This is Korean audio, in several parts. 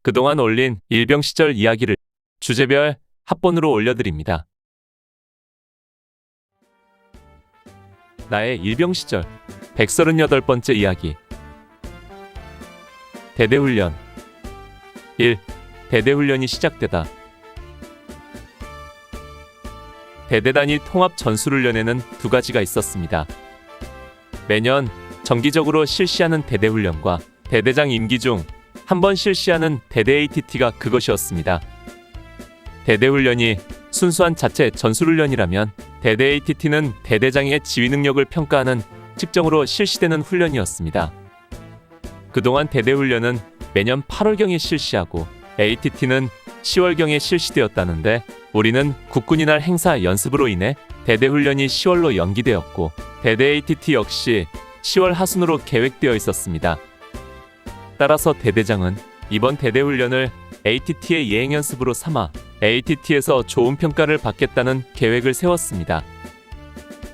그동안 올린 일병 시절 이야기를 주제별 합본으로 올려드립니다. 나의 일병 시절 138번째 이야기. 대대훈련. 1. 대대훈련이 시작되다. 대대 단위 통합 전술훈련에는 두 가지가 있었습니다. 매년 정기적으로 실시하는 대대훈련과 대대장 임기 중 한 번 실시하는 대대 ATT가 그것이었습니다. 대대훈련이 순수한 자체 전술훈련이라면 대대 ATT는 대대장의 지휘 능력을 평가하는 측정으로 실시되는 훈련이었습니다. 그동안 대대훈련은 매년 8월경에 실시하고 ATT는 10월경에 실시되었다는데 우리는 국군이 날 행사 연습으로 인해 대대훈련이 10월로 연기되었고 대대 ATT 역시 10월 하순으로 계획되어 있었습니다. 따라서 대대장은 이번 대대훈련을 ATT의 예행연습으로 삼아 ATT에서 좋은 평가를 받겠다는 계획을 세웠습니다.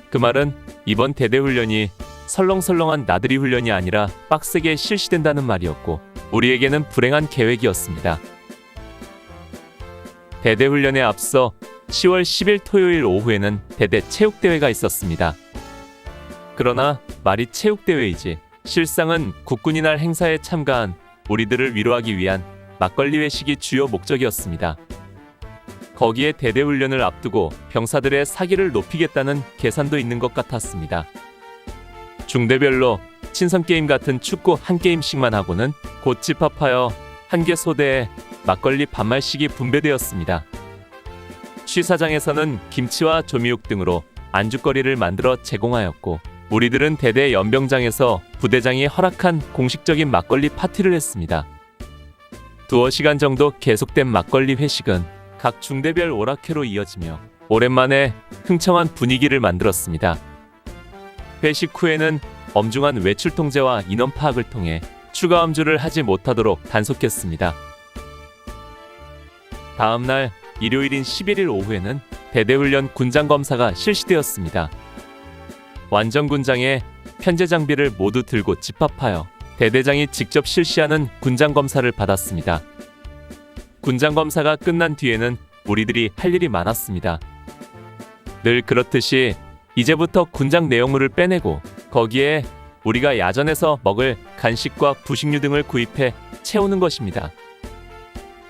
그 말은 이번 대대훈련이 설렁설렁한 나들이 훈련이 아니라 빡세게 실시된다는 말이었고 우리에게는 불행한 계획이었습니다. 대대훈련에 앞서 10월 10일 토요일 오후에는 대대 체육대회가 있었습니다. 그러나 말이 체육대회이지 실상은 국군이 날 행사에 참가한 우리들을 위로하기 위한 막걸리 회식이 주요 목적이었습니다. 거기에 대대훈련을 앞두고 병사들의 사기를 높이겠다는 계산도 있는 것 같았습니다. 중대별로 친선게임 같은 축구 한 게임씩만 하고는 곧 집합하여 한 개 소대에 막걸리 반말씩이 분배되었습니다. 취사장에서는 김치와 조미육 등으로 안주거리를 만들어 제공하였고 우리들은 대대 연병장에서 부대장이 허락한 공식적인 막걸리 파티를 했습니다. 두어 시간 정도 계속된 막걸리 회식은 각 중대별 오락회로 이어지며 오랜만에 흥청한 분위기를 만들었습니다. 회식 후에는 엄중한 외출 통제와 인원 파악을 통해 추가 음주를 하지 못하도록 단속했습니다. 다음 날 일요일인 11일 오후에는 대대훈련 군장검사가 실시되었습니다. 완전군장에 편제 장비를 모두 들고 집합하여 대대장이 직접 실시하는 군장검사를 받았습니다. 군장검사가 끝난 뒤에는 우리들이 할 일이 많았습니다. 늘 그렇듯이 이제부터 군장 내용물을 빼내고 거기에 우리가 야전에서 먹을 간식과 부식류 등을 구입해 채우는 것입니다.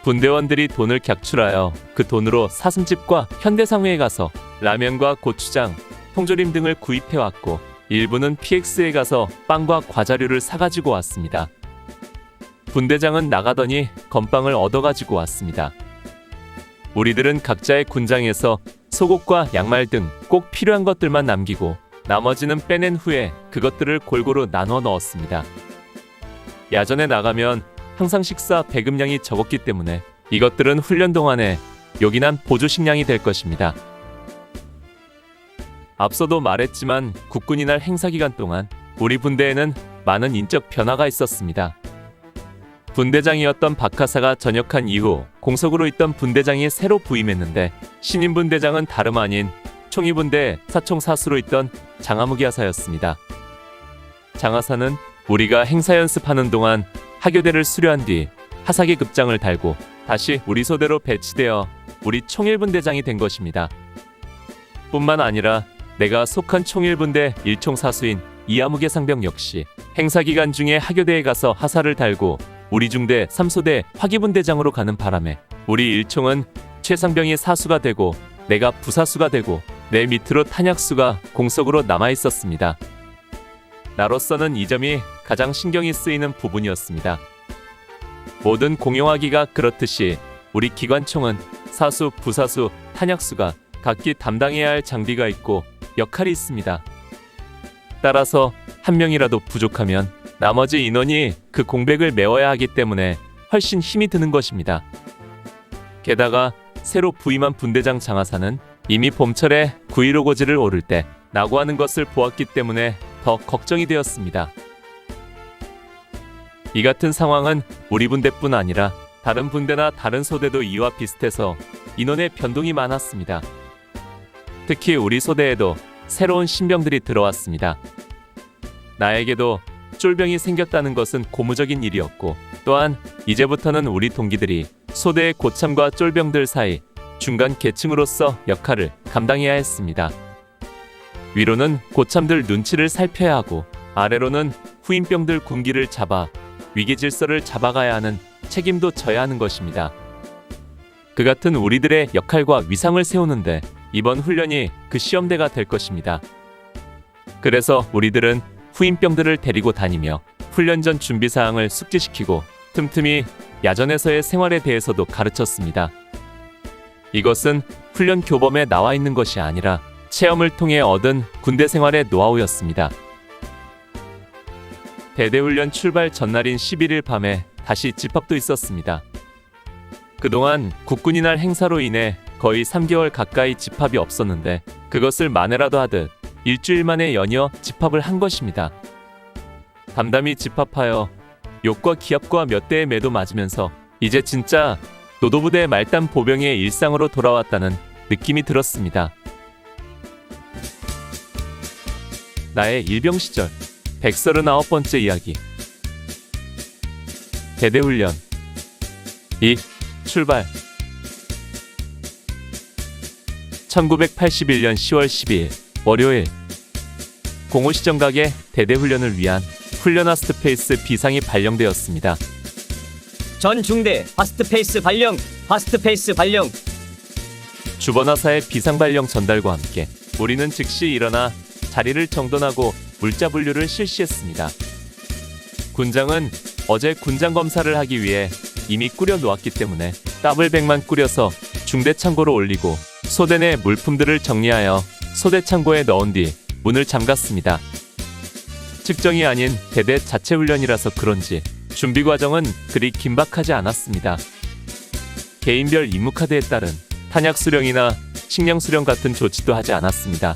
분대원들이 돈을 객출하여 그 돈으로 사슴집과 현대상회에 가서 라면과 고추장, 통조림 등을 구입해왔고 일부는 PX에 가서 빵과 과자류를 사가지고 왔습니다. 분대장은 나가더니 건빵을 얻어가지고 왔습니다. 우리들은 각자의 군장에서 속옷과 양말 등 꼭 필요한 것들만 남기고 나머지는 빼낸 후에 그것들을 골고루 나눠 넣었습니다. 야전에 나가면 항상 식사 배급량이 적었기 때문에 이것들은 훈련 동안에 요긴한 보조 식량이 될 것입니다. 앞서도 말했지만 국군이 날 행사 기간 동안 우리 분대에는 많은 인적 변화가 있었습니다. 분대장이었던 박하사가 전역한 이후 공석으로 있던 분대장이 새로 부임했는데 신임 분대장은 다름 아닌 총이분대 사총사수로 있던 장하무기하사였습니다. 장하사는 우리가 행사 연습하는 동안 하교대를 수료한 뒤 하사기 급장을 달고 다시 우리 소대로 배치되어 우리 총일분대장이 된 것입니다. 뿐만 아니라 내가 속한 총일분대 1총사수인 이하무개 상병 역시 행사 기간 중에 하교대에 가서 하사를 달고 우리 중대 3소대 화기분대장으로 가는 바람에 우리 1총은 최상병이 사수가 되고 내가 부사수가 되고 내 밑으로 탄약수가 공석으로 남아있었습니다. 나로서는 이 점이 가장 신경이 쓰이는 부분이었습니다. 모든 공용화기가 그렇듯이 우리 기관총은 사수, 부사수, 탄약수가 각기 담당해야 할 장비가 있고 역할이 있습니다. 따라서 한 명이라도 부족하면 나머지 인원이 그 공백을 메워야 하기 때문에 훨씬 힘이 드는 것입니다. 게다가 새로 부임한 분대장 장하사는 이미 봄철에 9.15 고지를 오를 때 낙오하는 것을 보았기 때문에 더 걱정이 되었습니다. 이 같은 상황은 우리 분대뿐 아니라 다른 분대나 다른 소대도 이와 비슷해서 인원의 변동이 많았습니다. 특히 우리 소대에도 새로운 신병들이 들어왔습니다. 나에게도 쫄병이 생겼다는 것은 고무적인 일이었고, 또한 이제부터는 우리 동기들이 소대의 고참과 쫄병들 사이 중간 계층으로서 역할을 감당해야 했습니다. 위로는 고참들 눈치를 살펴야 하고, 아래로는 후임병들 군기를 잡아 위계 질서를 잡아가야 하는 책임도 져야 하는 것입니다. 그 같은 우리들의 역할과 위상을 세우는데 이번 훈련이 그 시험대가 될 것입니다. 그래서 우리들은 후임병들을 데리고 다니며 훈련 전 준비사항을 숙지시키고 틈틈이 야전에서의 생활에 대해서도 가르쳤습니다. 이것은 훈련 교범에 나와 있는 것이 아니라 체험을 통해 얻은 군대 생활의 노하우였습니다. 대대훈련 출발 전날인 11일 밤에 다시 집합도 있었습니다. 그동안 국군이 날 행사로 인해 거의 3개월 가까이 집합이 없었는데 그것을 만회라도 하듯 일주일 만에 연이어 집합을 한 것입니다. 담담히 집합하여 욕과 기합과 몇 대의 매도 맞으면서 이제 진짜 노도부대 말단 보병의 일상으로 돌아왔다는 느낌이 들었습니다. 나의 일병 시절 139번째 이야기. 대대훈련 2. 출발. 1981년 10월 12일 월요일, 공호시정각의 대대훈련을 위한 훈련 하스트페이스 비상이 발령되었습니다. 전 중대 파스트페이스 발령, 파스트페이스 발령. 주번하사의 비상 발령 전달과 함께 우리는 즉시 일어나 자리를 정돈하고 물자 분류를 실시했습니다. 군장은 어제 군장 검사를 하기 위해 이미 꾸려 놓았기 때문에 더블백만 꾸려서 중대 창고로 올리고 소대 내 물품들을 정리하여 소대 창고에 넣은 뒤 문을 잠갔습니다. 측정이 아닌 대대 자체 훈련이라서 그런지 준비 과정은 그리 긴박하지 않았습니다. 개인별 임무 카드에 따른 탄약 수령이나 식량 수령 같은 조치도 하지 않았습니다.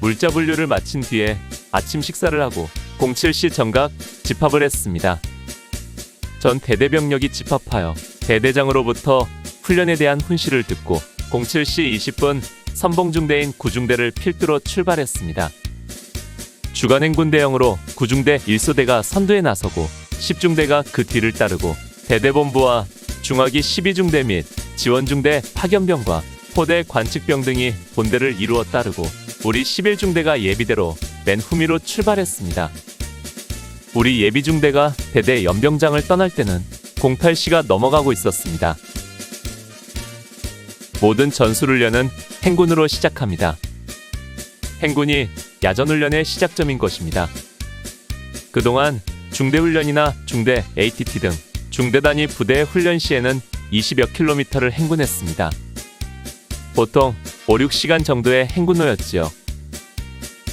물자 분류를 마친 뒤에 아침 식사를 하고 07시 정각 집합을 했습니다. 전 대대병력이 집합하여 대대장으로부터 훈련에 대한 훈시를 듣고 07시 20분 선봉중대인 9중대를 필두로 출발했습니다. 주간행군대형으로 9중대 1소대가 선두에 나서고 10중대가 그 뒤를 따르고 대대본부와 중화기 12중대 및 지원중대 파견병과 포대 관측병 등이 본대를 이루어 따르고 우리 11중대가 예비대로 맨 후미로 출발했습니다. 우리 예비중대가 대대 연병장을 떠날 때는 08시가 넘어가고 있었습니다. 모든 전술훈련은 행군으로 시작합니다. 행군이 야전훈련의 시작점인 것입니다. 그동안 중대훈련이나 중대 ATT 등 중대 단위 부대의 훈련 시에는 20여 킬로미터를 행군했습니다. 보통 5, 6시간 정도의 행군로였지요.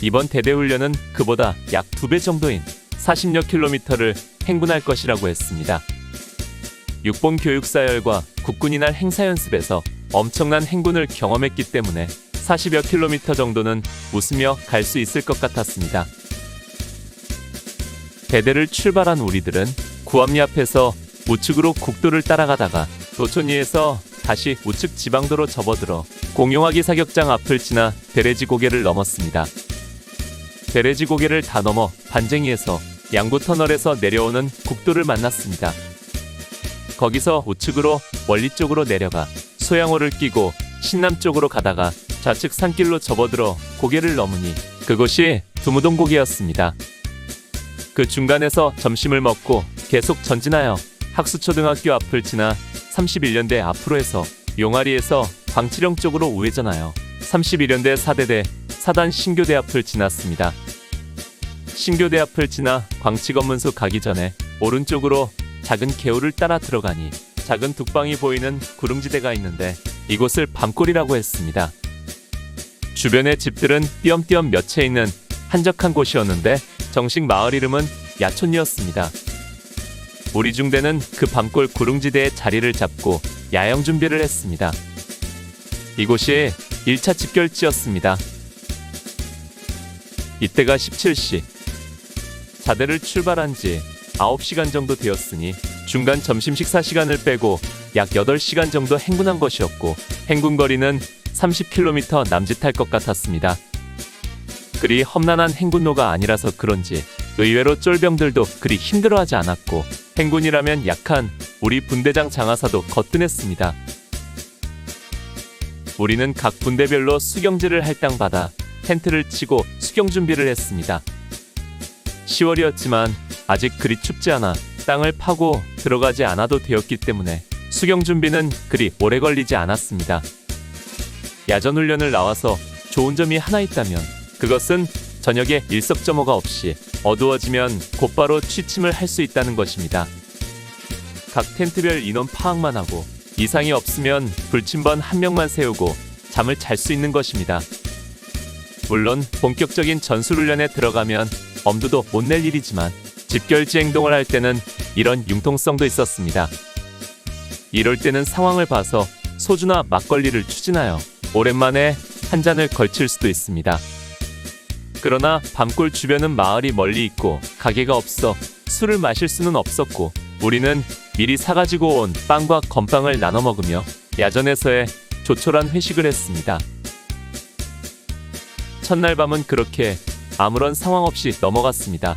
이번 대대훈련은 그보다 약 2배 정도인 40여 킬로미터를 행군할 것이라고 했습니다. 육본 교육사열과 국군이 날 행사연습에서 엄청난 행군을 경험했기 때문에 40여 킬로미터 정도는 웃으며 갈 수 있을 것 같았습니다. 대대를 출발한 우리들은 구암리 앞에서 우측으로 국도를 따라가다가 도촌리에서 다시 우측 지방도로 접어들어 공용화기 사격장 앞을 지나 대레지 고개를 넘었습니다. 대레지 고개를 다 넘어 반쟁이에서 양구터널에서 내려오는 국도를 만났습니다. 거기서 우측으로 원리 쪽으로 내려가 소양호를 끼고 신남 쪽으로 가다가 좌측 산길로 접어들어 고개를 넘으니 그곳이 두무동 고개였습니다. 그 중간에서 점심을 먹고 계속 전진하여 학수초등학교 앞을 지나 31년대 앞으로 해서 용아리에서 광치령 쪽으로 우회전하여 31년대 4대대 사단 신교대 앞을 지났습니다. 신교대 앞을 지나 광치검문소 가기 전에 오른쪽으로 작은 개울을 따라 들어가니 작은 둑방이 보이는 구릉지대가 있는데 이곳을 밤골이라고 했습니다. 주변의 집들은 띄엄띄엄 몇 채 있는 한적한 곳이었는데 정식 마을 이름은 야촌이었습니다. 우리 중대는 그 밤골 구릉지대에 자리를 잡고 야영 준비를 했습니다. 이곳이 1차 집결지였습니다. 이때가 17시. 자대를 출발한 지 9시간 정도 되었으니 중간 점심 식사 시간을 빼고 약 8시간 정도 행군한 것이었고 행군 거리는 30km 남짓할 것 같았습니다. 그리 험난한 행군로가 아니라서 그런지 의외로 쫄병들도 그리 힘들어하지 않았고 행군이라면 약한 우리 분대장 장하사도 거뜬했습니다. 우리는 각 분대별로 수경지를 할당받아 텐트를 치고 수경 준비를 했습니다. 10월이었지만 아직 그리 춥지 않아 땅을 파고 들어가지 않아도 되었기 때문에 수경 준비는 그리 오래 걸리지 않았습니다. 야전 훈련을 나와서 좋은 점이 하나 있다면 그것은 저녁에 일석점호가 없이 어두워지면 곧바로 취침을 할 수 있다는 것입니다. 각 텐트별 인원 파악만 하고 이상이 없으면 불침번 한 명만 세우고 잠을 잘 수 있는 것입니다. 물론 본격적인 전술훈련에 들어가면 엄두도 못 낼 일이지만 집결지 행동을 할 때는 이런 융통성도 있었습니다. 이럴 때는 상황을 봐서 소주나 막걸리를 추진하여 오랜만에 한 잔을 걸칠 수도 있습니다. 그러나 밤골 주변은 마을이 멀리 있고 가게가 없어 술을 마실 수는 없었고 우리는 미리 사가지고 온 빵과 건빵을 나눠 먹으며 야전에서의 조촐한 회식을 했습니다. 첫날 밤은 그렇게 아무런 상황 없이 넘어갔습니다.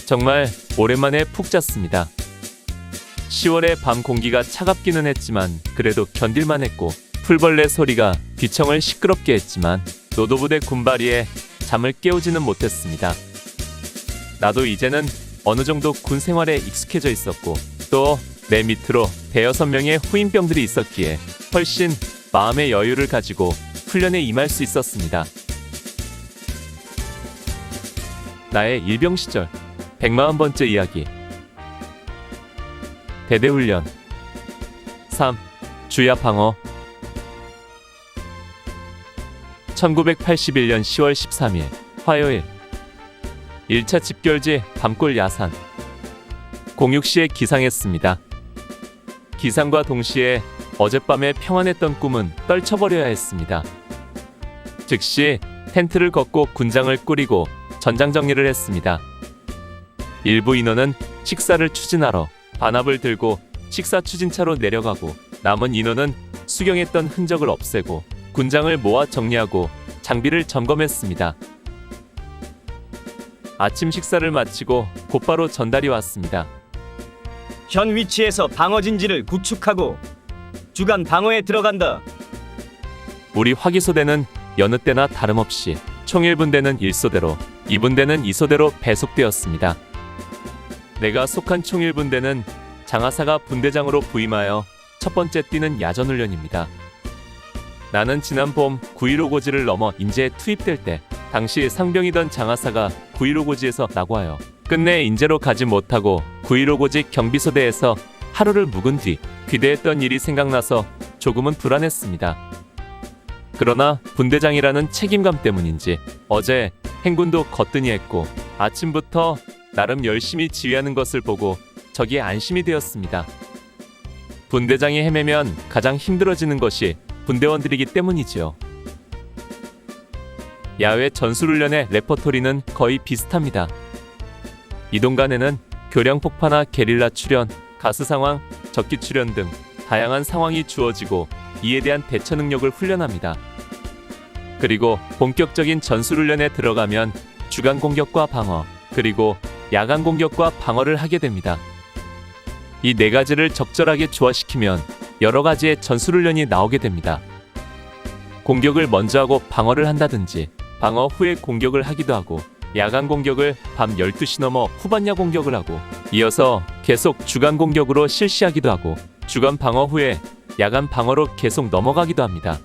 정말 오랜만에 푹 잤습니다. 10월의 밤 공기가 차갑기는 했지만 그래도 견딜만 했고 풀벌레 소리가 귀청을 시끄럽게 했지만 노도부대 군바리에 잠을 깨우지는 못했습니다. 나도 이제는 어느 정도 군 생활에 익숙해져 있었고 또 내 밑으로 대여섯 명의 후임병들이 있었기에 훨씬 마음의 여유를 가지고 훈련에 임할 수 있었습니다. 나의 일병 시절 140번째 이야기. 대대훈련 3. 주야 방어. 1981년 10월 13일 화요일 1차 집결지 밤골 야산. 06시에 기상했습니다. 기상과 동시에 어젯밤에 평안했던 꿈은 떨쳐버려야 했습니다. 즉시 텐트를 걷고 군장을 꾸리고 전장 정리를 했습니다. 일부 인원은 식사를 추진하러 반합을 들고 식사 추진차로 내려가고 남은 인원은 수경했던 흔적을 없애고 군장을 모아 정리하고 장비를 점검했습니다. 아침 식사를 마치고 곧바로 전달이 왔습니다. 현 위치에서 방어진지를 구축하고 주간 방어에 들어간다. 우리 화기소대는 여느 때나 다름없이 총 1분대는 1소대로 2분대는 2소대로 배속되었습니다. 내가 속한 총 1분대는 장하사가 분대장으로 부임하여 첫 번째 뛰는 야전훈련입니다. 나는 지난 봄 9.15 고지를 넘어 인제에 투입될 때 당시 상병이던 장하사가 9.15 고지에서 낙오하여 끝내 인제로 가지 못하고 9.15 고지 경비소대에서 하루를 묵은 뒤 귀대했던 일이 생각나서 조금은 불안했습니다. 그러나 분대장이라는 책임감 때문인지 어제 행군도 거뜬히 했고 아침부터 나름 열심히 지휘하는 것을 보고 저기에 안심이 되었습니다. 분대장이 헤매면 가장 힘들어지는 것이 분대원들이기 때문이지요. 야외 전술훈련의 레퍼토리는 거의 비슷합니다. 이동간에는 교량 폭파나 게릴라 출현, 가스 상황, 적기 출현 등 다양한 상황이 주어지고 이에 대한 대처 능력을 훈련합니다. 그리고 본격적인 전술훈련에 들어가면 주간 공격과 방어, 그리고 야간 공격과 방어를 하게 됩니다. 이 네 가지를 적절하게 조화시키면 여러 가지의 전술훈련이 나오게 됩니다. 공격을 먼저 하고 방어를 한다든지 방어 후에 공격을 하기도 하고 야간 공격을 밤 12시 넘어 후반야 공격을 하고 이어서 계속 주간 공격으로 실시하기도 하고 주간 방어 후에 야간 방어로 계속 넘어가기도 합니다.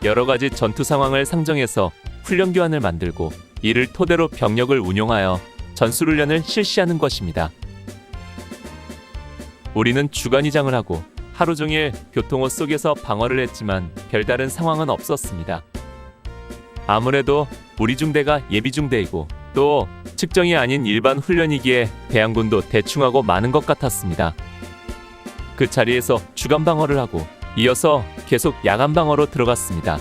여러 가지 전투 상황을 상정해서 훈련 교환을 만들고 이를 토대로 병력을 운용하여 전술훈련을 실시하는 것입니다. 우리는 주간이장을 하고 하루 종일 교통호 속에서 방어를 했지만 별다른 상황은 없었습니다. 아무래도 우리 중대가 예비중대이고 또 측정이 아닌 일반 훈련이기에 대항군도 대충하고 많은 것 같았습니다. 그 자리에서 주간 방어를 하고 이어서 계속 야간 방어로 들어갔습니다.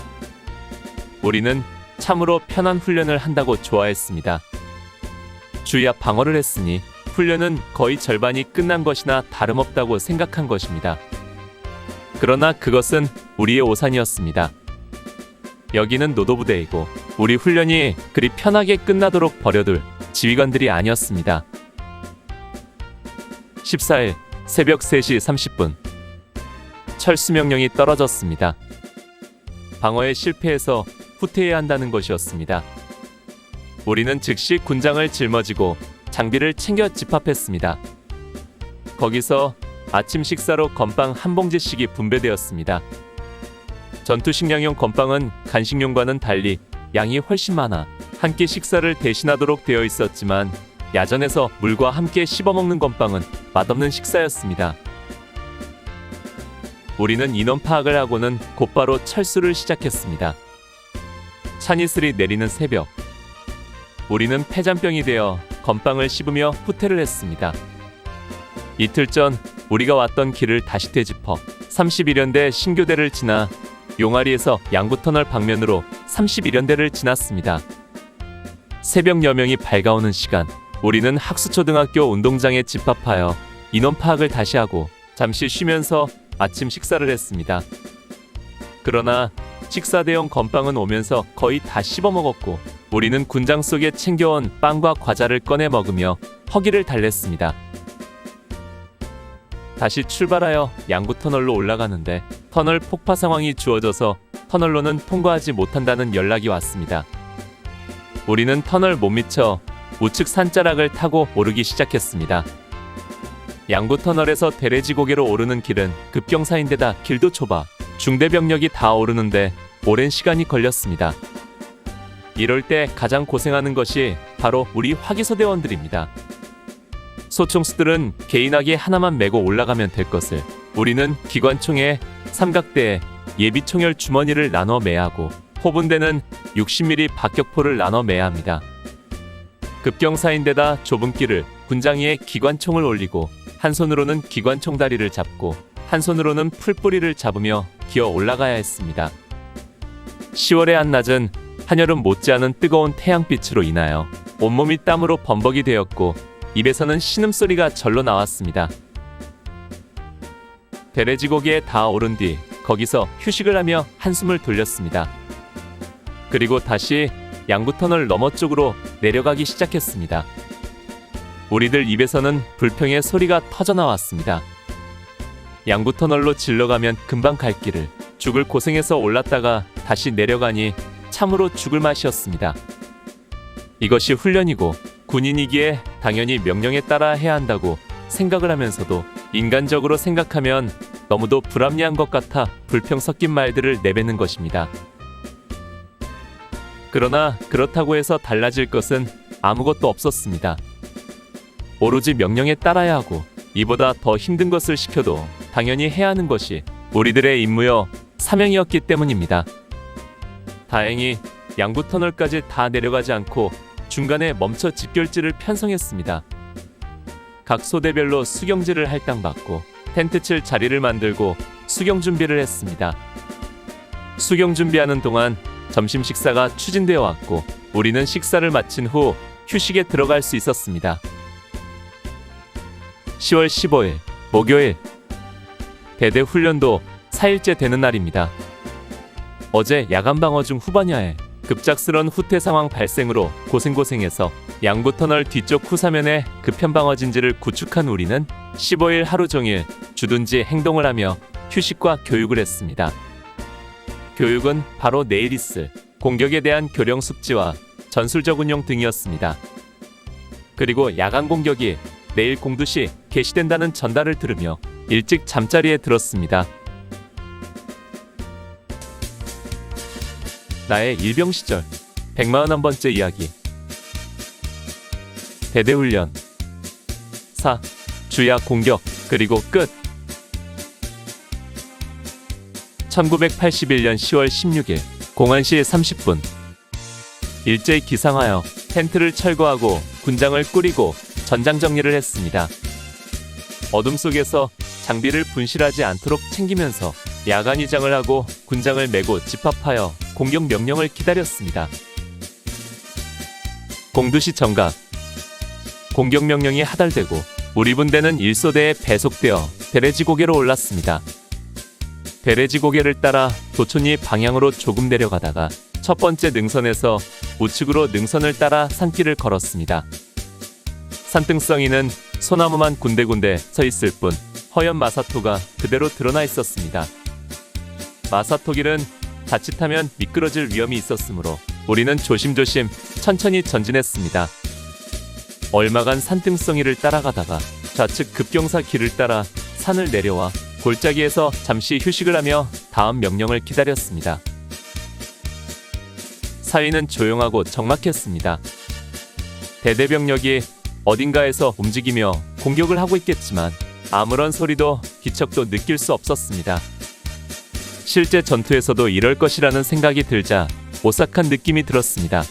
우리는 참으로 편한 훈련을 한다고 좋아했습니다. 주야 방어를 했으니 훈련은 거의 절반이 끝난 것이나 다름없다고 생각한 것입니다. 그러나 그것은 우리의 오산이었습니다. 여기는 노도부대이고 우리 훈련이 그리 편하게 끝나도록 버려둘 지휘관들이 아니었습니다. 14일 새벽 3시 30분 철수 명령이 떨어졌습니다. 방어에 실패해서 후퇴해야 한다는 것이었습니다. 우리는 즉시 군장을 짊어지고 장비를 챙겨 집합했습니다. 거기서 아침 식사로 건빵 한 봉지씩이 분배되었습니다. 전투식량용 건빵은 간식용과는 달리 양이 훨씬 많아 한 끼 식사를 대신하도록 되어 있었지만 야전에서 물과 함께 씹어먹는 건빵은 맛없는 식사였습니다. 우리는 인원 파악을 하고는 곧바로 철수를 시작했습니다. 찬이슬이 내리는 새벽, 우리는 폐잔병이 되어 건빵을 씹으며 후퇴를 했습니다. 이틀 전 우리가 왔던 길을 다시 되짚어 31연대 신교대를 지나 용아리에서 양구터널 방면으로 31연대를 지났습니다. 새벽 여명이 밝아오는 시간, 우리는 학수초등학교 운동장에 집합하여 인원 파악을 다시 하고 잠시 쉬면서 아침 식사를 했습니다. 그러나 식사 대용 건빵은 오면서 거의 다 씹어먹었고 우리는 군장 속에 챙겨온 빵과 과자를 꺼내 먹으며 허기를 달랬습니다. 다시 출발하여 양구터널로 올라가는데 터널 폭파 상황이 주어져서 터널로는 통과하지 못한다는 연락이 왔습니다. 우리는 터널 못 미쳐 우측 산자락을 타고 오르기 시작했습니다. 양구터널에서 대레지고개로 오르는 길은 급경사인데다 길도 좁아 중대병력이 다 오르는데 오랜 시간이 걸렸습니다. 이럴 때 가장 고생하는 것이 바로 우리 화기소대원들입니다. 소총수들은 개인하게 하나만 메고 올라가면 될 것을 우리는 기관총에 삼각대에 예비총열 주머니를 나눠 매야 하고 호분대는 60mm 박격포를 나눠 매야 합니다. 급경사인데다 좁은 길을 군장 위에 기관총을 올리고 한 손으로는 기관총 다리를 잡고 한 손으로는 풀뿌리를 잡으며 기어 올라가야 했습니다. 10월의 한낮은 한여름 못지않은 뜨거운 태양빛으로 인하여 온몸이 땀으로 범벅이 되었고 입에서는 신음소리가 절로 나왔습니다. 대레지고개에 다 오른 뒤 거기서 휴식을 하며 한숨을 돌렸습니다. 그리고 다시 양구터널 너머 쪽으로 내려가기 시작했습니다. 우리들 입에서는 불평의 소리가 터져나왔습니다. 양구터널로 질러가면 금방 갈 길을 죽을 고생해서 올랐다가 다시 내려가니 참으로 죽을 맛이었습니다. 이것이 훈련이고 군인이기에 당연히 명령에 따라 해야 한다고 생각을 하면서도 인간적으로 생각하면 너무도 불합리한 것 같아 불평 섞인 말들을 내뱉는 것입니다. 그러나 그렇다고 해서 달라질 것은 아무것도 없었습니다. 오로지 명령에 따라야 하고 이보다 더 힘든 것을 시켜도 당연히 해야 하는 것이 우리들의 임무여 사명이었기 때문입니다. 다행히 양구터널까지 다 내려가지 않고 중간에 멈춰 집결지를 편성했습니다. 각 소대별로 수경지를 할당받고 텐트 칠 자리를 만들고 수경 준비를 했습니다. 수경 준비하는 동안 점심 식사가 추진되어 왔고 우리는 식사를 마친 후 휴식에 들어갈 수 있었습니다. 10월 15일 목요일 대대 훈련도 4일째 되는 날입니다. 어제 야간 방어 중 후반야에 급작스런 후퇴 상황 발생으로 고생해서 양구터널 뒤쪽 후사면에 급현 방어 진지를 구축한 우리는 15일 하루 종일 주둔지 행동을 하며 휴식과 교육을 했습니다. 교육은 바로 내일 있을 공격에 대한 교령 숙지와 전술적 운용 등이었습니다. 그리고 야간 공격이 내일 공두시 개시된다는 전달을 들으며 일찍 잠자리에 들었습니다. 나의 일병 시절 141번째 이야기. 대대훈련 4. 주야 공격 그리고 끝. 1981년 10월 16일 01시 30분 일제히 기상하여 텐트를 철거하고 군장을 꾸리고 전장 정리를 했습니다. 어둠 속에서 장비를 분실하지 않도록 챙기면서 야간 위장을 하고 군장을 메고 집합하여 공격 명령을 기다렸습니다. 공두시 정각. 공격 명령이 하달되고 우리 분대는 1소대에 배속되어 대레지고개로 올랐습니다. 대레지고개를 따라 도촌리 방향으로 조금 내려가다가 첫 번째 능선에서 우측으로 능선을 따라 산길을 걸었습니다. 산등성이는 소나무만 군데군데 서 있을 뿐 허연 마사토가 그대로 드러나 있었습니다. 마사토길은 자칫하면 미끄러질 위험이 있었으므로 우리는 조심조심 천천히 전진했습니다. 얼마간 산등성이를 따라가다가 좌측 급경사 길을 따라 산을 내려와 골짜기에서 잠시 휴식을 하며 다음 명령을 기다렸습니다. 사이는 조용하고 적막했습니다. 대대병력이 어딘가에서 움직이며 공격을 하고 있겠지만 아무런 소리도 기척도 느낄 수 없었습니다. 실제 전투에서도 이럴 것이라는 생각이 들자 오싹한 느낌이 들었습니다.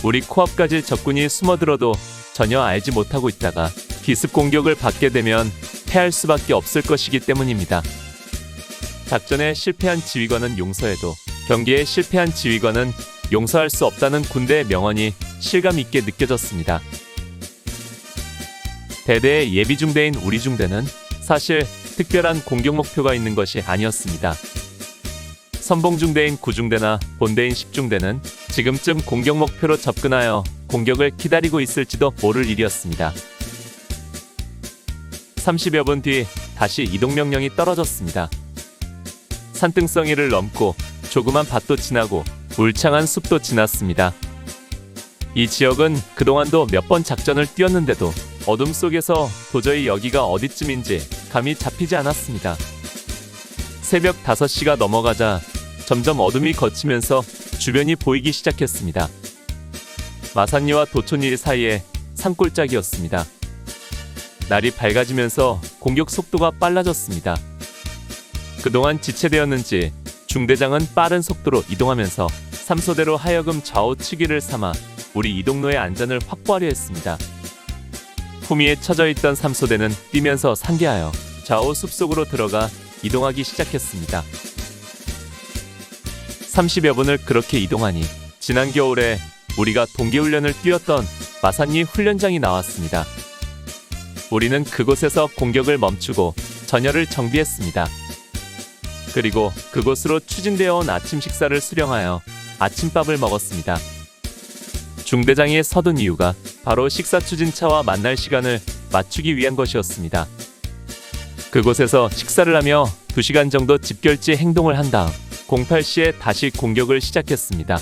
우리 코앞까지 적군이 숨어들어도 전혀 알지 못하고 있다가 기습 공격을 받게 되면 패할 수밖에 없을 것이기 때문입니다. 작전에 실패한 지휘관은 용서해도 경기에 실패한 지휘관은 용서할 수 없다는 군대의 명언이 실감 있게 느껴졌습니다. 대대의 예비 중대인 우리 중대는 사실 특별한 공격 목표가 있는 것이 아니었습니다. 선봉 중대인 9중대나 본대인 10중대는 지금쯤 공격 목표로 접근하여 공격을 기다리고 있을지도 모를 일이었습니다. 30여 분 뒤 다시 이동 명령이 떨어졌습니다. 산등성이를 넘고 조그만 밭도 지나고 울창한 숲도 지났습니다. 이 지역은 그동안도 몇 번 작전을 뛰었는데도 어둠 속에서 도저히 여기가 어디쯤인지 감이 잡히지 않았습니다. 새벽 5시가 넘어가자 점점 어둠이 걷히면서 주변이 보이기 시작했습니다. 마산리와 도촌리 사이에 산골짜기였습니다. 날이 밝아지면서 공격 속도가 빨라졌습니다. 그동안 지체되었는지 중대장은 빠른 속도로 이동하면서 삼소대로 하여금 좌우측위를 삼아 우리 이동로의 안전을 확보하려 했습니다. 후미에 처져 있던 삼소대는 뛰면서 상계하여 좌우 숲속으로 들어가 이동하기 시작했습니다. 30여 분을 그렇게 이동하니 지난 겨울에 우리가 동계훈련을 뛰었던 마산리 훈련장이 나왔습니다. 우리는 그곳에서 공격을 멈추고 전열을 정비했습니다. 그리고 그곳으로 추진되어 온 아침 식사를 수령하여 아침밥을 먹었습니다. 중대장이 서둔 이유가 바로 식사 추진차와 만날 시간을 맞추기 위한 것이었습니다. 그곳에서 식사를 하며 2시간 정도 집결지 행동을 한 다음 08시에 다시 공격을 시작했습니다.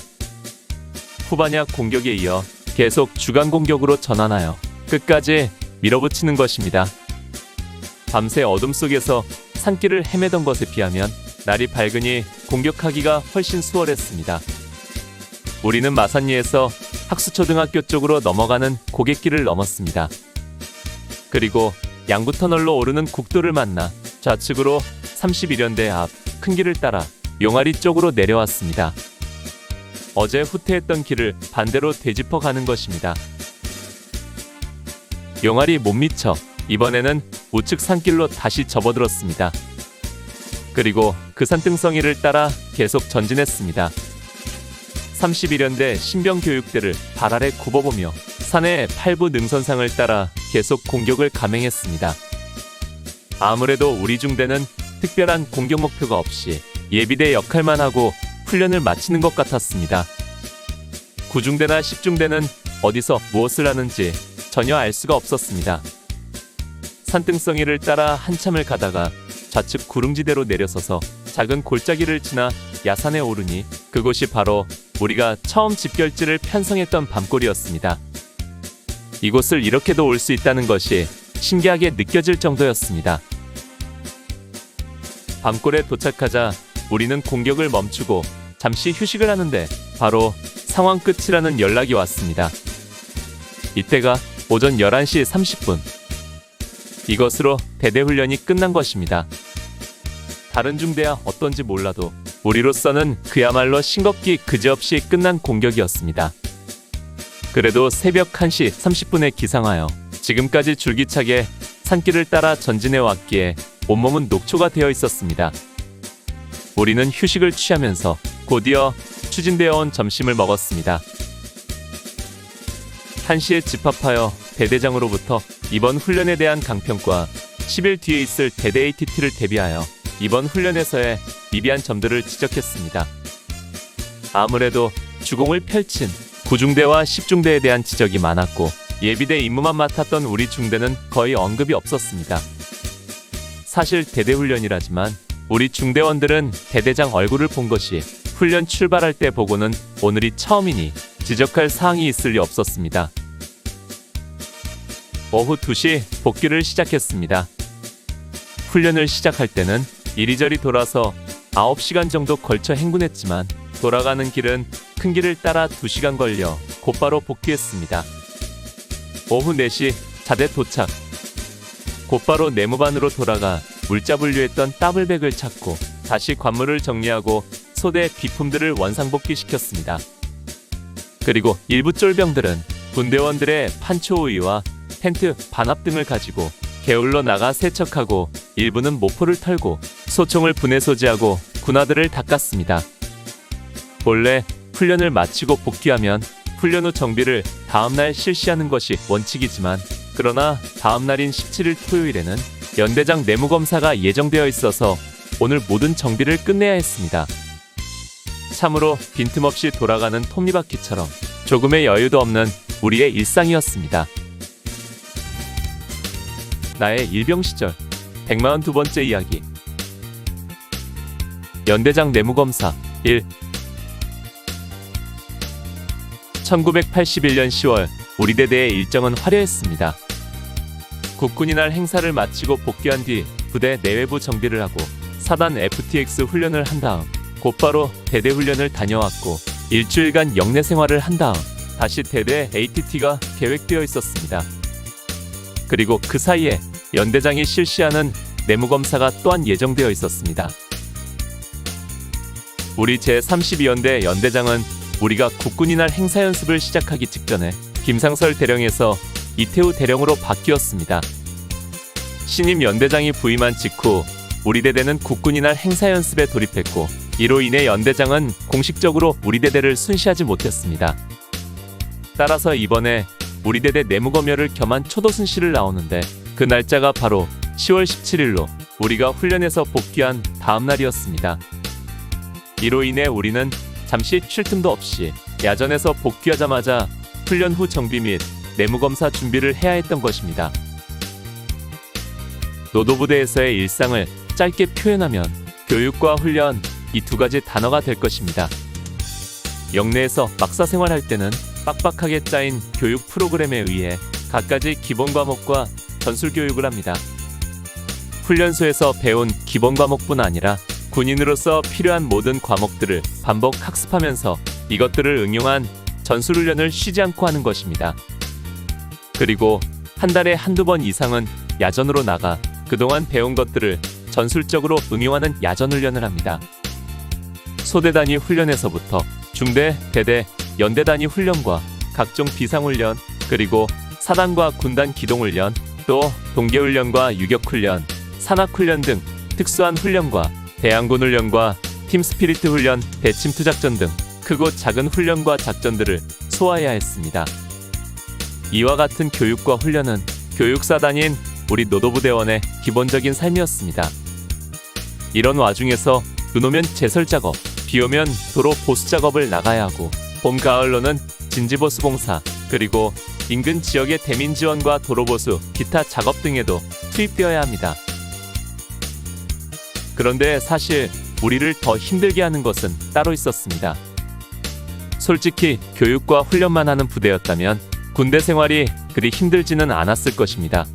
후반야 공격에 이어 계속 주간 공격으로 전환하여 끝까지 밀어붙이는 것입니다. 밤새 어둠 속에서 산길을 헤매던 것에 비하면 날이 밝으니 공격하기가 훨씬 수월했습니다. 우리는 마산리에서 학수초등학교 쪽으로 넘어가는 고갯길을 넘었습니다. 그리고 양구터널로 오르는 국도를 만나 좌측으로 31연대 앞 큰 길을 따라 용아리 쪽으로 내려왔습니다. 어제 후퇴했던 길을 반대로 되짚어 가는 것입니다. 용아리 못 미쳐 이번에는 우측 산길로 다시 접어들었습니다. 그리고 그 산등성이를 따라 계속 전진했습니다. 31연대 신병교육대를 발 아래 굽어보며 산의 8부 능선상을 따라 계속 공격을 감행했습니다. 아무래도 우리 중대는 특별한 공격 목표가 없이 예비대 역할만 하고 훈련을 마치는 것 같았습니다. 9중대나 10중대는 어디서 무엇을 하는지 전혀 알 수가 없었습니다. 산등성이를 따라 한참을 가다가 좌측 구릉지대로 내려서서 작은 골짜기를 지나 야산에 오르니 그곳이 바로 우리가 처음 집결지를 편성했던 밤골이었습니다. 이곳을 이렇게도 올 수 있다는 것이 신기하게 느껴질 정도였습니다. 밤골에 도착하자 우리는 공격을 멈추고 잠시 휴식을 하는데 바로 상황 끝이라는 연락이 왔습니다. 이때가 오전 11시 30분. 이것으로 대대훈련이 끝난 것입니다. 다른 중대야 어떤지 몰라도 우리로서는 그야말로 싱겁기 그지없이 끝난 공격이었습니다. 그래도 새벽 1시 30분에 기상하여 지금까지 줄기차게 산길을 따라 전진해 왔기에 온몸은 녹초가 되어 있었습니다. 우리는 휴식을 취하면서 곧이어 추진되어 온 점심을 먹었습니다. 1시에 집합하여 대대장으로부터 이번 훈련에 대한 강평과 10일 뒤에 있을 대대 ATT를 대비하여 이번 훈련에서의 미비한 점들을 지적했습니다. 아무래도 주공을 펼친 구중대와 10중대에 대한 지적이 많았고 예비대 임무만 맡았던 우리 중대는 거의 언급이 없었습니다. 사실 대대훈련이라지만 우리 중대원들은 대대장 얼굴을 본 것이 훈련 출발할 때 보고는 오늘이 처음이니 지적할 사항이 있을 리 없었습니다. 오후 2시 복귀를 시작했습니다. 훈련을 시작할 때는 이리저리 돌아서 9시간 정도 걸쳐 행군했지만 돌아가는 길은 큰 길을 따라 2시간 걸려 곧바로 복귀했습니다. 오후 4시 자대 도착. 곧바로 내무반으로 돌아가 물자 분류했던 더블백을 찾고 다시 관물을 정리하고 소대 비품들을 원상복귀시켰습니다. 그리고 일부 쫄병들은 군대원들의 판초우위와 텐트, 반합 등을 가지고 개울로 나가 세척하고 일부는 모포를 털고 소총을 분해 소지하고 군화들을 닦았습니다. 본래 훈련을 마치고 복귀하면 훈련 후 정비를 다음날 실시하는 것이 원칙이지만 그러나 다음날인 17일 토요일에는 연대장 내무검사가 예정되어 있어서 오늘 모든 정비를 끝내야 했습니다. 참으로 빈틈없이 돌아가는 톱니바퀴처럼 조금의 여유도 없는 우리의 일상이었습니다. 나의 일병 시절 142번째 이야기. 연대장 내무검사 1. 1981년 10월 우리 대대의 일정은 화려했습니다. 국군이 날 행사를 마치고 복귀한 뒤 부대 내외부 정비를 하고 사단 FTX 훈련을 한 다음 곧바로 대대 훈련을 다녀왔고 일주일간 영내 생활을 한 다음 다시 대대 ATT가 계획되어 있었습니다. 그리고 그 사이에 연대장이 실시하는 내무검사가 또한 예정되어 있었습니다. 우리 제32연대 연대장은 우리가 국군이 날 행사 연습을 시작하기 직전에 김상설 대령에서 이태우 대령으로 바뀌었습니다. 신임 연대장이 부임한 직후 우리 대대는 국군이 날 행사 연습에 돌입했고 이로 인해 연대장은 공식적으로 우리 대대를 순시하지 못했습니다. 따라서 이번에 우리 대대 내무검열을 겸한 초도순시를 나오는데 그 날짜가 바로 10월 17일로 우리가 훈련에서 복귀한 다음 날이었습니다. 이로 인해 우리는 잠시 쉴 틈도 없이 야전에서 복귀하자마자 훈련 후 정비 및 내무검사 준비를 해야 했던 것입니다. 노도부대에서의 일상을 짧게 표현하면 교육과 훈련 이 두 가지 단어가 될 것입니다. 영내에서 막사 생활할 때는 빡빡하게 짜인 교육 프로그램에 의해 갖가지 기본 과목과 전술 교육을 합니다. 훈련소에서 배운 기본 과목뿐 아니라 군인으로서 필요한 모든 과목들을 반복 학습하면서 이것들을 응용한 전술훈련을 쉬지 않고 하는 것입니다. 그리고 한 달에 한두 번 이상은 야전으로 나가 그동안 배운 것들을 전술적으로 응용하는 야전훈련을 합니다. 소대 단위 훈련에서부터 중대, 대대, 연대 단위 훈련과 각종 비상훈련, 그리고 사단과 군단 기동훈련, 또 동계훈련과 유격훈련, 산악훈련 등 특수한 훈련과 대항군 훈련과 팀 스피리트 훈련, 대침투 작전 등 크고 작은 훈련과 작전들을 소화해야 했습니다. 이와 같은 교육과 훈련은 교육사단인 우리 노도부대원의 기본적인 삶이었습니다. 이런 와중에서 눈 오면 제설 작업, 비 오면 도로 보수 작업을 나가야 하고 봄, 가을로는 진지보수 공사, 그리고 인근 지역의 대민 지원과 도로 보수, 기타 작업 등에도 투입되어야 합니다. 그런데 사실 우리를 더 힘들게 하는 것은 따로 있었습니다. 솔직히 교육과 훈련만 하는 부대였다면 군대 생활이 그리 힘들지는 않았을 것입니다.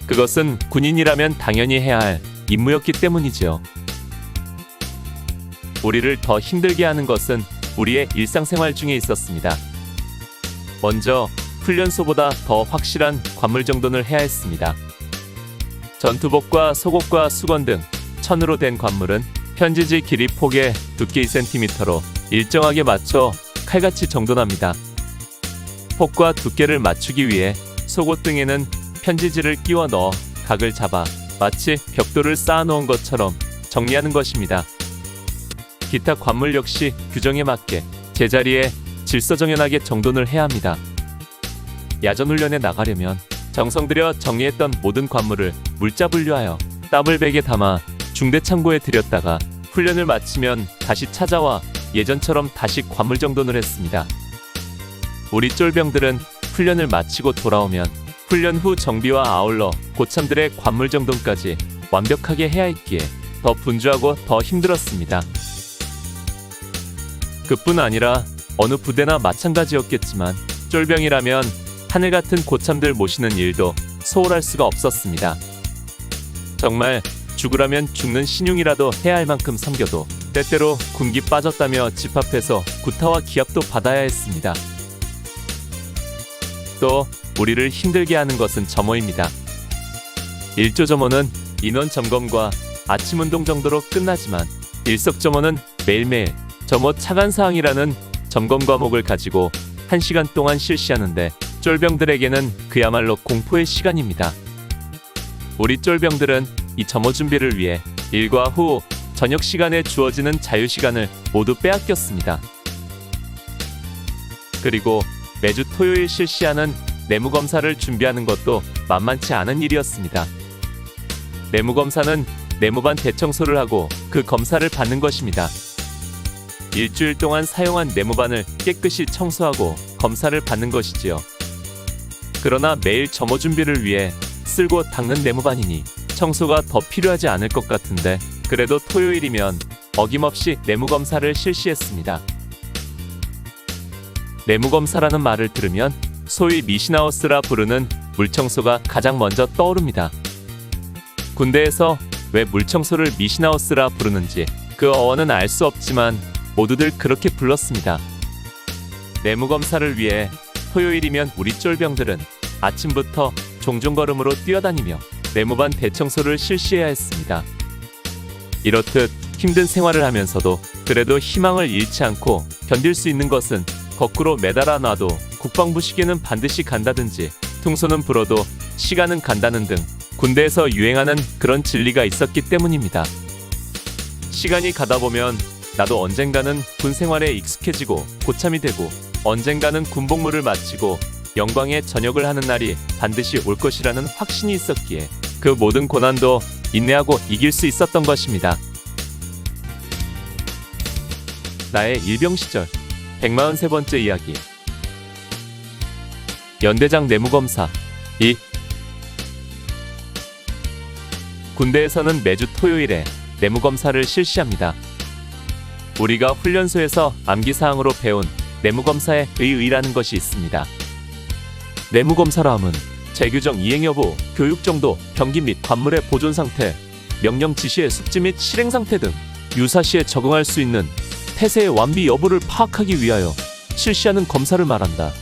그것은 군인이라면 당연히 해야 할 임무였기 때문이지요. 우리를 더 힘들게 하는 것은 우리의 일상생활 중에 있었습니다. 먼저 훈련소보다 더 확실한 관물 정돈을 해야 했습니다. 전투복과 속옷과 수건 등 천으로 된 관물은 편지지 길이 폭의 두께 2cm로 일정하게 맞춰 칼같이 정돈합니다. 폭과 두께를 맞추기 위해 속옷 등에는 편지지를 끼워 넣어 각을 잡아 마치 벽돌을 쌓아놓은 것처럼 정리하는 것입니다. 기타 관물 역시 규정에 맞게 제자리에 질서정연하게 정돈을 해야 합니다. 야전훈련에 나가려면 정성 들여 정리했던 모든 관물을 물자 분류하여 더블백에 담아 중대 창고에 들였다가 훈련을 마치면 다시 찾아와 예전처럼 다시 관물 정돈을 했습니다. 우리 쫄병들은 훈련을 마치고 돌아오면 훈련 후 정비와 아울러 고참들의 관물 정돈까지 완벽하게 해야 했기에 더 분주하고 더 힘들었습니다. 그뿐 아니라 어느 부대나 마찬가지였겠지만 쫄병이라면 하늘 같은 고참들 모시는 일도 소홀할 수가 없었습니다. 정말 죽으라면 죽는 신용이라도 해야 할 만큼 섬겨도 때때로 군기 빠졌다며 집합해서 구타와 기합도 받아야 했습니다. 또 우리를 힘들게 하는 것은 점호입니다. 일조점호는 인원 점검과 아침 운동 정도로 끝나지만 일석점호는 매일매일 점호 차관사항이라는 점검 과목을 가지고 1시간 동안 실시하는데 쫄병들에게는 그야말로 공포의 시간입니다. 우리 쫄병들은 이 점호 준비를 위해 일과 후 저녁 시간에 주어지는 자유시간을 모두 빼앗겼습니다. 그리고 매주 토요일 실시하는 내무검사를 준비하는 것도 만만치 않은 일이었습니다. 내무검사는 내무반 대청소를 하고 그 검사를 받는 것입니다. 일주일 동안 사용한 내무반을 깨끗이 청소하고 검사를 받는 것이지요. 그러나 매일 점호 준비를 위해 쓸고 닦는 내무반이니 청소가 더 필요하지 않을 것 같은데 그래도 토요일이면 어김없이 내무검사를 실시했습니다. 내무검사라는 말을 들으면 소위 미신하우스라 부르는 물청소가 가장 먼저 떠오릅니다. 군대에서 왜 물청소를 미신하우스라 부르는지 그 어원은 알 수 없지만 모두들 그렇게 불렀습니다. 내무검사를 위해 토요일이면 우리 쫄병들은 아침부터 종종걸음으로 뛰어다니며 내무반 대청소를 실시해야 했습니다. 이렇듯 힘든 생활을 하면서도 그래도 희망을 잃지 않고 견딜 수 있는 것은 거꾸로 매달아 놔도 국방부 시계는 반드시 간다든지 퉁소는 불어도 시간은 간다는 등 군대에서 유행하는 그런 진리가 있었기 때문입니다. 시간이 가다 보면 나도 언젠가는 군 생활에 익숙해지고 고참이 되고 언젠가는 군복무를 마치고 영광의 전역을 하는 날이 반드시 올 것이라는 확신이 있었기에 그 모든 고난도 인내하고 이길 수 있었던 것입니다. 나의 일병 시절 143번째 이야기. 연대장 내무검사 2. 군대에서는 매주 토요일에 내무검사를 실시합니다. 우리가 훈련소에서 암기사항으로 배운 내무검사의 의의라는 것이 있습니다. 내무검사라 함은 재규정 이행 여부, 교육 정도, 병기 및 관물의 보존 상태, 명령 지시의 숙지 및 실행 상태 등 유사시에 적응할 수 있는 태세의 완비 여부를 파악하기 위하여 실시하는 검사를 말한다.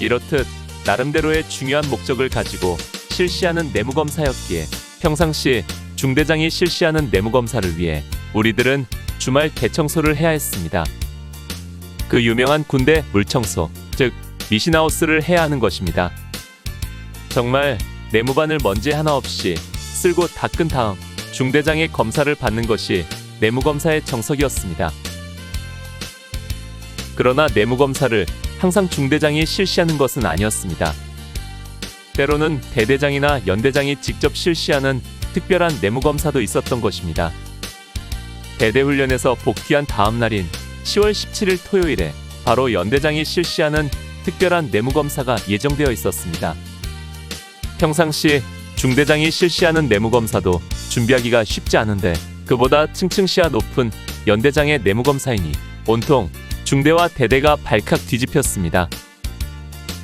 이렇듯 나름대로의 중요한 목적을 가지고 실시하는 내무검사였기에 평상시 중대장이 실시하는 내무검사를 위해 우리들은 주말 대청소를 해야 했습니다. 그 유명한 군대 물청소, 즉 미신하우스를 해야 하는 것입니다. 정말 내무반을 먼지 하나 없이 쓸고 닦은 다음 중대장의 검사를 받는 것이 내무검사의 정석이었습니다. 그러나 내무검사를 항상 중대장이 실시하는 것은 아니었습니다. 때로는 대대장이나 연대장이 직접 실시하는 특별한 내무검사도 있었던 것입니다. 대대훈련에서 복귀한 다음 날인 10월 17일 토요일에 바로 연대장이 실시하는 특별한 내무검사가 예정되어 있었습니다. 평상시 중대장이 실시하는 내무검사도 준비하기가 쉽지 않은데 그보다 층층시야 높은 연대장의 내무검사이니 온통 중대와 대대가 발칵 뒤집혔습니다.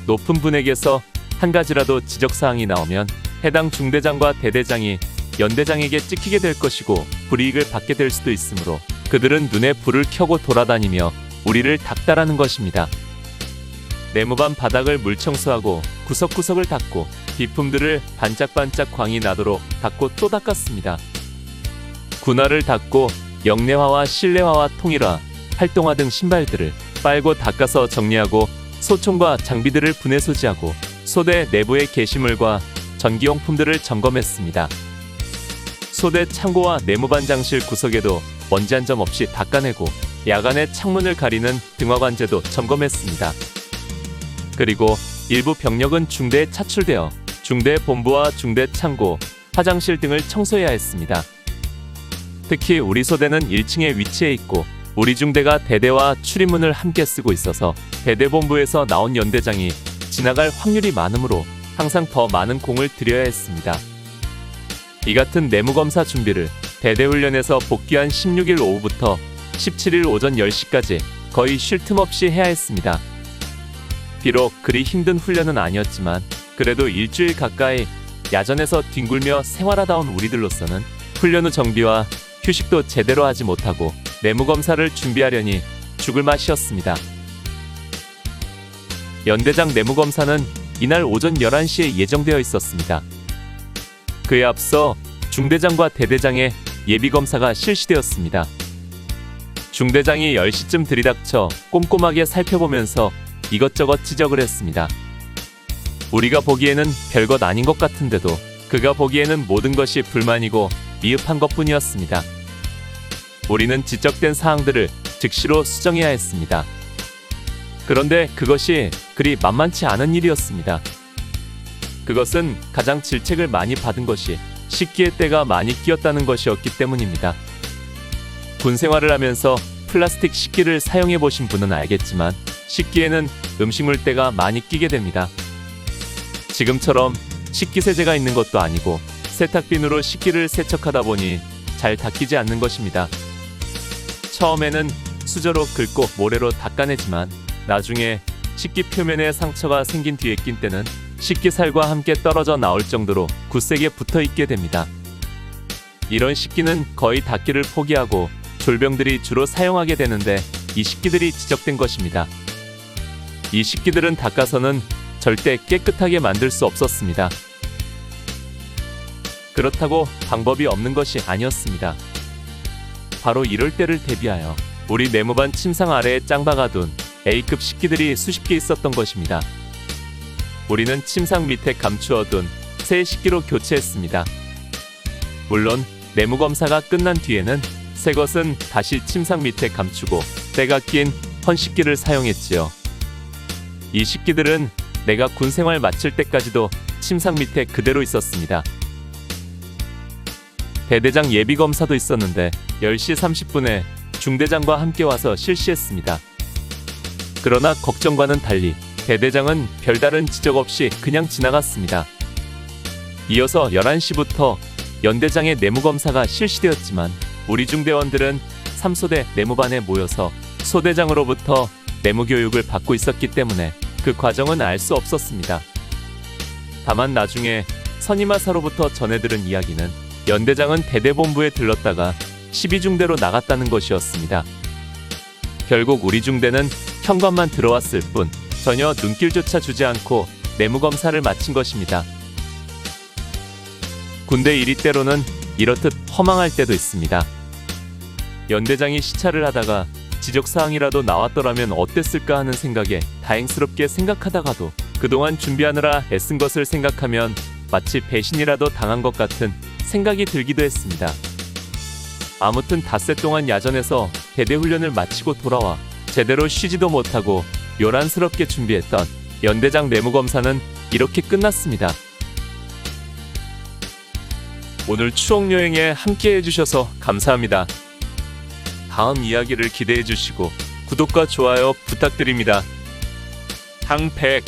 높은 분에게서 한 가지라도 지적사항이 나오면 해당 중대장과 대대장이 연대장에게 찍히게 될 것이고 불이익을 받게 될 수도 있으므로 그들은 눈에 불을 켜고 돌아다니며 우리를 닥달하는 것입니다. 내무반 바닥을 물청소하고 구석구석을 닦고 비품들을 반짝반짝 광이 나도록 닦고 또 닦았습니다. 군화를 닦고 영내화와 실내화와 통일화, 활동화 등 신발들을 빨고 닦아서 정리하고 소총과 장비들을 분해 소지하고 소대 내부의 게시물과 전기용품들을 점검했습니다. 소대 창고와 내무반장실 구석에도 먼지 한 점 없이 닦아내고 야간에 창문을 가리는 등화관제도 점검했습니다. 그리고 일부 병력은 중대에 차출되어 중대 본부와 중대 창고, 화장실 등을 청소해야 했습니다. 특히 우리 소대는 1층에 위치해 있고 우리 중대가 대대와 출입문을 함께 쓰고 있어서 대대본부에서 나온 연대장이 지나갈 확률이 많으므로 항상 더 많은 공을 들여야 했습니다. 이 같은 내무검사 준비를 대대훈련에서 복귀한 16일 오후부터 17일 오전 10시까지 거의 쉴 틈 없이 해야 했습니다. 비록 그리 힘든 훈련은 아니었지만 그래도 일주일 가까이 야전에서 뒹굴며 생활하다 온 우리들로서는 훈련 후 정비와 휴식도 제대로 하지 못하고 내무검사를 준비하려니 죽을 맛이었습니다. 연대장 내무검사는 이날 오전 11시에 예정되어 있었습니다. 그에 앞서 중대장과 대대장의 예비검사가 실시되었습니다. 중대장이 10시쯤 들이닥쳐 꼼꼼하게 살펴보면서 이것저것 지적을 했습니다. 우리가 보기에는 별것 아닌 것 같은데도 그가 보기에는 모든 것이 불만이고 미흡한 것뿐이었습니다. 우리는 지적된 사항들을 즉시로 수정해야 했습니다. 그런데 그것이 그리 만만치 않은 일이었습니다. 그것은 가장 질책을 많이 받은 것이 식기의 때가 많이 끼었다는 것이었기 때문입니다. 군 생활을 하면서 플라스틱 식기를 사용해 보신 분은 알겠지만 식기에는 음식물 때가 많이 끼게 됩니다. 지금처럼 식기세제가 있는 것도 아니고 세탁비누로 식기를 세척하다 보니 잘 닦이지 않는 것입니다. 처음에는 수저로 긁고 모래로 닦아내지만 나중에 식기 표면에 상처가 생긴 뒤에 낀 때는 식기살과 함께 떨어져 나올 정도로 굳세게 붙어 있게 됩니다. 이런 식기는 거의 닦기를 포기하고 졸병들이 주로 사용하게 되는데 이 식기들이 지적된 것입니다. 이 식기들은 닦아서는 절대 깨끗하게 만들 수 없었습니다. 그렇다고 방법이 없는 것이 아니었습니다. 바로 이럴 때를 대비하여 우리 내무반 침상 아래에 짱박아둔 A급 식기들이 수십 개 있었던 것입니다. 우리는 침상 밑에 감추어둔 새 식기로 교체했습니다. 물론 내무검사가 끝난 뒤에는 새 것은 다시 침상 밑에 감추고 때가 낀 헌식기를 사용했지요. 이 식기들은 내가 군생활 마칠 때까지도 침상 밑에 그대로 있었습니다. 대대장 예비검사도 있었는데 10시 30분에 중대장과 함께 와서 실시했습니다. 그러나 걱정과는 달리 대대장은 별다른 지적 없이 그냥 지나갔습니다. 이어서 11시부터 연대장의 내무검사가 실시되었지만 우리 중대원들은 3소대 내무반에 모여서 소대장으로부터 내무교육을 받고 있었기 때문에 그 과정은 알 수 없었습니다. 다만 나중에 선임하사로부터 전해들은 이야기는 연대장은 대대본부에 들렀다가 12중대로 나갔다는 것이었습니다. 결국 우리 중대는 현관만 들어왔을 뿐 전혀 눈길조차 주지 않고 내무검사를 마친 것입니다. 군대 일이 때로는 이렇듯 허망할 때도 있습니다. 연대장이 시찰을 하다가 지적사항이라도 나왔더라면 어땠을까 하는 생각에 다행스럽게 생각하다가도 그동안 준비하느라 애쓴 것을 생각하면 마치 배신이라도 당한 것 같은 생각이 들기도 했습니다. 아무튼 닷새 동안 야전에서 대대훈련을 마치고 돌아와 제대로 쉬지도 못하고 요란스럽게 준비했던 연대장 내무검사는 이렇게 끝났습니다. 오늘 추억여행에 함께 해주셔서 감사합니다. 다음 이야기를 기대해 주시고 구독과 좋아요 부탁드립니다. 항백